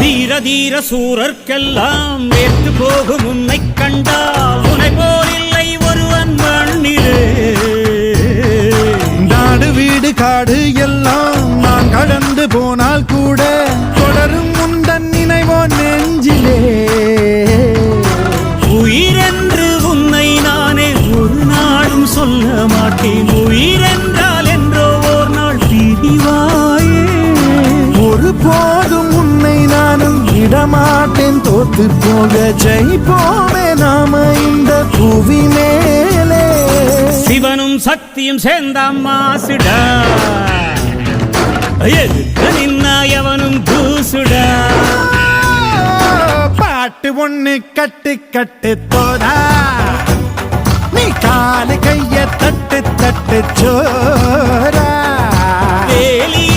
தீர தீர சூரர்க்கெல்லாம் வேற்று போகும் உன்னை கண்டால் உனை போல் இல்லை ஒருவன் மண்ணிலே. நாடு வீடு காடு எல்லாம் நான் கடந்து போனால் கூட தொடரும் முந்தன் நினைவோ நெஞ்சிலே. உயிரென்று உன்னை நானே ஒரு நாளும் சொல்ல மாட்டேன். உயிரென்றால் என்றோ ஓர் நாள் பிரிவாயே. ஒரு போதும் உன்னை நானும் விடமாட்டேன். தோத்து போக ஜெயிப்போமே நாம இந்த புவி மேலே. சிவனும் சக்தியும் சேர்ந்தாம் மாசுடா, எதுக்கு நின்னா எவனும் தூசுடா. பாட்டு ஒண்ணு கட்டு கட்டு தோடா, நீ காலு கைய தட்டு தட்டு சோரா. வேலிய